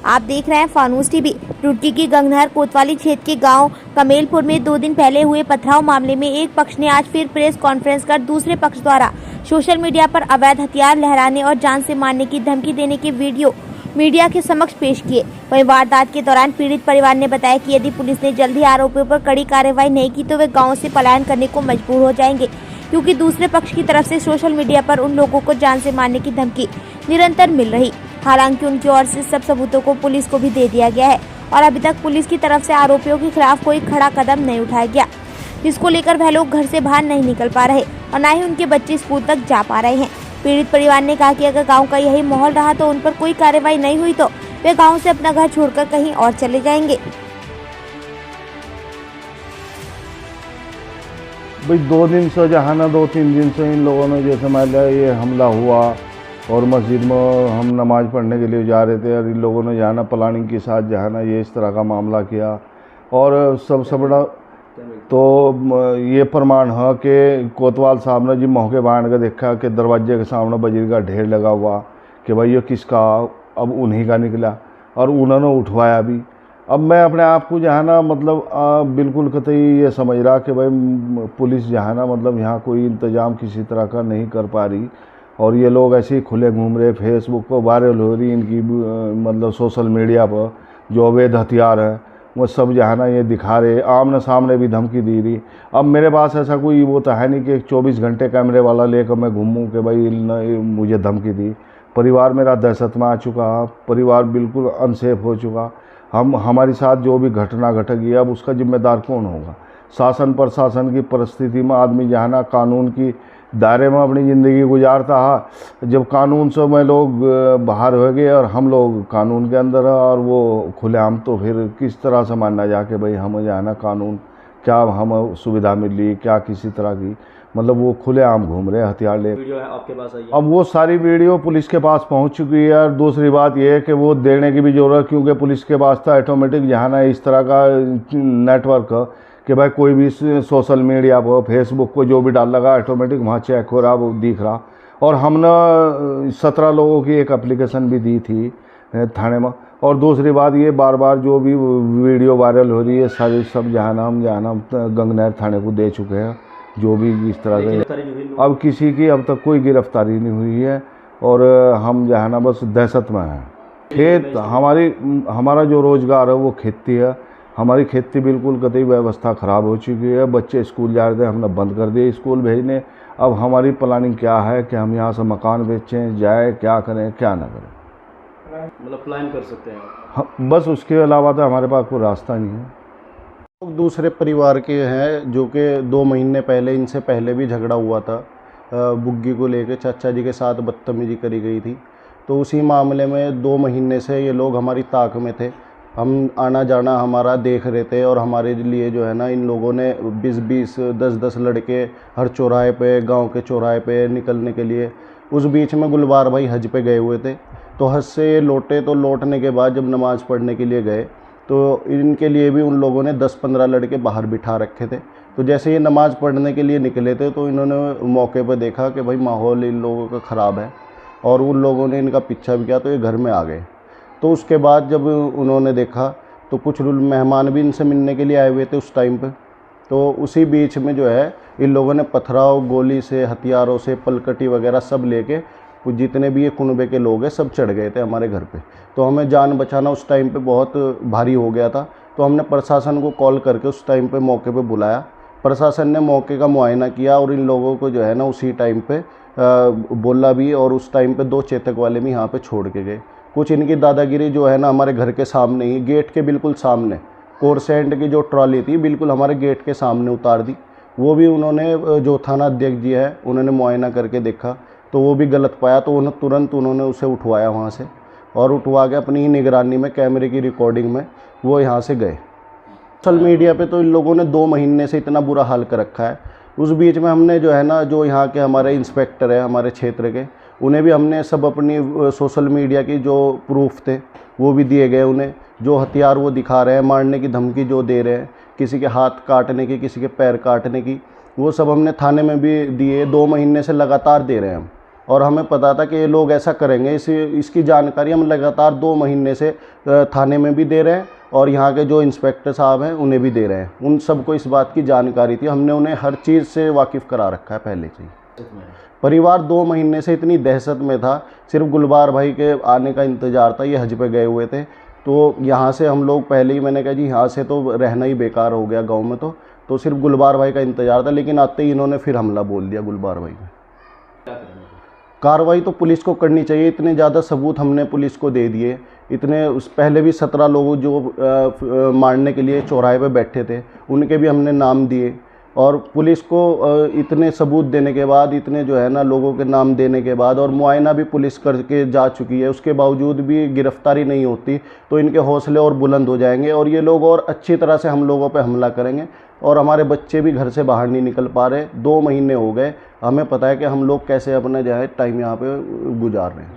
आप देख रहे हैं फानूस टीवी। रुड़की की गंगनहर कोतवाली क्षेत्र के गांव कमेलपुर में 2 दिन पहले हुए पथराव मामले में एक पक्ष ने आज फिर प्रेस कॉन्फ्रेंस कर दूसरे पक्ष द्वारा सोशल मीडिया पर अवैध हथियार लहराने और जान से मारने की धमकी देने के वीडियो मीडिया के समक्ष पेश किए। वहीं वारदात के दौरान पीड़ित परिवार ने बताया कि यदि पुलिस ने जल्द ही आरोपियों पर कड़ी कार्रवाई नहीं की तो वे गाँव से पलायन करने को मजबूर हो जाएंगे, क्योंकि दूसरे पक्ष की तरफ से सोशल मीडिया पर उन लोगों को जान से मारने की धमकी निरंतर मिल रही। हालांकि उनकी ओर से सब सबूतों को पुलिस को भी दे दिया गया है और अभी तक पुलिस की तरफ से आरोपियों के खिलाफ कोई खड़ा कदम नहीं उठाया गया, जिसको लेकर वह लोग घर से बाहर नहीं निकल पा रहे और न ही उनके बच्चे स्कूल तक जा पा रहे हैं। पीड़ित परिवार ने कहा कि अगर गांव का यही माहौल रहा तो उन पर कोई कार्रवाई नहीं हुई तो वे गांव से अपना घर छोड़कर कहीं और चले जाएंगे। भाई 2 दिन से जहाँ ना 2-3 दिन से इन लोगों ने जैसे मान लिया ये हमला हुआ और मस्जिद में हम नमाज़ पढ़ने के लिए जा रहे थे और इन लोगों ने जहाँ ना प्लानिंग के साथ जहाँ ना ये इस तरह का मामला किया। और सबसे बड़ा तो ये प्रमाण है कि कोतवाल साहब ने जी मौके बांध के देखा कि दरवाजे के सामने बजरी का ढेर लगा हुआ कि भाई ये किसका, अब उन्हीं का निकला और उन्होंने उठवाया भी। अब मैं अपने आप को जहाँ ना मतलब बिल्कुल कतई ये समझ रहा कि भाई पुलिस जहाँ ना मतलब यहाँ कोई इंतज़ाम किसी तरह का नहीं कर पा रही और ये लोग ऐसे ही खुले घूम रहे, फेसबुक पर वायरल हो रही इनकी मतलब सोशल मीडिया पर जो अवैध हथियार है वो सब जहाँ ना ये दिखा रहे, आमने सामने भी धमकी दी रही। अब मेरे पास ऐसा कोई वो तो है नहीं कि 24 घंटे कैमरे वाला लेकर मैं घूमूं कि भाई मुझे धमकी दी। परिवार मेरा दहशत में आ चुका, परिवार बिल्कुल अनसेफ हो चुका। हमारे साथ जो भी घटना घट गई अब उसका जिम्मेदार कौन होगा? शासन प्रशासन की परिस्थिति में आदमी जहाँ ना कानून की दायरे में अपनी ज़िंदगी गुजारता है, जब कानून से में लोग बाहर हो गए और हम लोग कानून के अंदर है और वो खुलेआम, तो फिर किस तरह से मानना जाके भाई हम जो है ना कानून क्या हम सुविधा मिली क्या किसी तरह की, मतलब वो खुलेआम घूम रहे हथियार ले। वीडियो है आपके पास आई है? अब वो सारी वीडियो पुलिस के पास पहुंच चुकी है और दूसरी बात ये है कि वो देने की भी ज़रूरत, क्योंकि पुलिस के पास था ऑटोमेटिक जहाँ ना इस तरह का नेटवर्क है कि भाई कोई भी सोशल मीडिया पर फेसबुक को जो भी डाल लगा ऑटोमेटिक वहाँ चेक हो रहा, वो दिख रहा। और हमने 17 लोगों की एक एप्लीकेशन भी दी थी थाने में। और दूसरी बात ये बार बार जो भी वीडियो वायरल हो रही है सारी सब जहाँ हम गंगनहर थाने को दे चुके हैं, जो भी इस तरह से। अब किसी की अब तक कोई गिरफ्तारी नहीं हुई है और हम जहाँ ना बस दहशत में हैं। खेत हमारा जो रोज़गार है वो खेती है। हमारी खेती बिल्कुल कतई व्यवस्था ख़राब हो चुकी है। बच्चे स्कूल जा रहे थे, हमने बंद कर दिए स्कूल भेजने। अब हमारी प्लानिंग क्या है कि हम यहाँ से मकान बेचें, जाए क्या करें क्या ना करें, मतलब प्लान कर सकते हैं हाँ, बस उसके अलावा तो हमारे पास कोई रास्ता नहीं है। लोग दूसरे परिवार के हैं जो कि 2 महीने पहले इनसे पहले भी झगड़ा हुआ था बुग्गी को लेकर, चाचा जी के साथ बदतमीजी करी गई थी। तो उसी मामले में 2 महीने से ये लोग हमारी ताक में थे, हम आना जाना हमारा देख रहे थे और हमारे लिए जो है ना इन लोगों ने 20-20 10-10 लड़के हर चौराहे पे, गांव के चौराहे पे निकलने के लिए। उस बीच में गुलबार भाई हज पे गए हुए थे, तो हज से ये लौटे, तो लौटने के बाद जब नमाज़ पढ़ने के लिए गए तो इनके लिए भी उन लोगों ने 10-15 लड़के बाहर बिठा रखे थे। तो जैसे ये नमाज़ पढ़ने के लिए निकले थे तो इन्होंने मौके पर देखा कि भाई माहौल इन लोगों का ख़राब है और उन लोगों ने इनका पीछा भी किया, तो ये घर में आ गए। तो उसके बाद जब उन्होंने देखा तो कुछ मेहमान भी इनसे मिलने के लिए आए हुए थे उस टाइम पे। तो उसी बीच में जो है इन लोगों ने पथराव, गोली से, हथियारों से, पलकटी वगैरह सब लेके जितने भी ये कुनबे के लोग हैं सब चढ़ गए थे हमारे घर पे। तो हमें जान बचाना उस टाइम पे बहुत भारी हो गया था। तो हमने प्रशासन को कॉल करके उस टाइम पे मौके पे बुलाया। प्रशासन ने मौके का मुआयना किया और इन लोगों को जो है ना उसी टाइम पे बोला भी, और उस टाइम पे 2 चेतक वाले भी यहाँ पे छोड़ के गए। कुछ इनकी दादागिरी जो है ना हमारे घर के सामने ही, गेट के बिल्कुल सामने, कोरसेंट की जो ट्रॉली थी बिल्कुल हमारे गेट के सामने उतार दी। वो भी उन्होंने, जो थाना अध्यक्ष जी है उन्होंने मुआयना करके देखा तो वो भी गलत पाया, तो तुरंत उन्होंने उसे उठवाया वहाँ से और उठवा के अपनी ही निगरानी में कैमरे की रिकॉर्डिंग में वो यहाँ से गए। सोशल मीडिया पे तो इन लोगों ने 2 महीने से इतना बुरा हाल कर रखा है। उस बीच में हमने जो है ना, जो यहाँ के हमारे इंस्पेक्टर है हमारे क्षेत्र के, उन्हें भी हमने सब अपनी सोशल मीडिया की जो प्रूफ थे वो भी दिए गए उन्हें। जो हथियार वो दिखा रहे हैं, मारने की धमकी जो दे रहे हैं, किसी के हाथ काटने की, किसी के पैर काटने की, वो सब हमने थाने में भी दिए। 2 महीने से लगातार दे रहे हैं हम। और हमें पता था कि ये लोग ऐसा करेंगे। इसकी जानकारी हम लगातार 2 महीने से थाने में भी दे रहे हैं और यहाँ के जो इंस्पेक्टर साहब हैं उन्हें भी दे रहे हैं। उन सबको इस बात की जानकारी थी, हमने उन्हें हर चीज़ से वाकिफ़ करा रखा है पहले से ही। परिवार 2 महीने से इतनी दहशत में था, सिर्फ गुलबार भाई के आने का इंतज़ार था। ये हज पे गए हुए थे, तो यहाँ से हम लोग पहले ही, मैंने कहा जी यहाँ से तो रहना ही बेकार हो गया गाँव में, तो सिर्फ गुलबार भाई का इंतज़ार था। लेकिन आते ही इन्होंने फिर हमला बोल दिया गुलबार भाई में। कार्रवाई तो पुलिस को करनी चाहिए, इतने ज़्यादा सबूत हमने पुलिस को दे दिए। इतने पहले भी 17 लोग जो मारने के लिए चौराहे पे बैठे थे, उनके भी हमने नाम दिए। और पुलिस को इतने सबूत देने के बाद, इतने जो है ना लोगों के नाम देने के बाद, और मुआयना भी पुलिस करके जा चुकी है, उसके बावजूद भी गिरफ्तारी नहीं होती, तो इनके हौसले और बुलंद हो जाएंगे और ये लोग और अच्छी तरह से हम लोगों पे हमला करेंगे। और हमारे बच्चे भी घर से बाहर नहीं निकल पा रहे, 2 महीने हो गए। हमें पता है कि हम लोग कैसे अपना जो है टाइम यहाँ पे गुजार रहे हैं।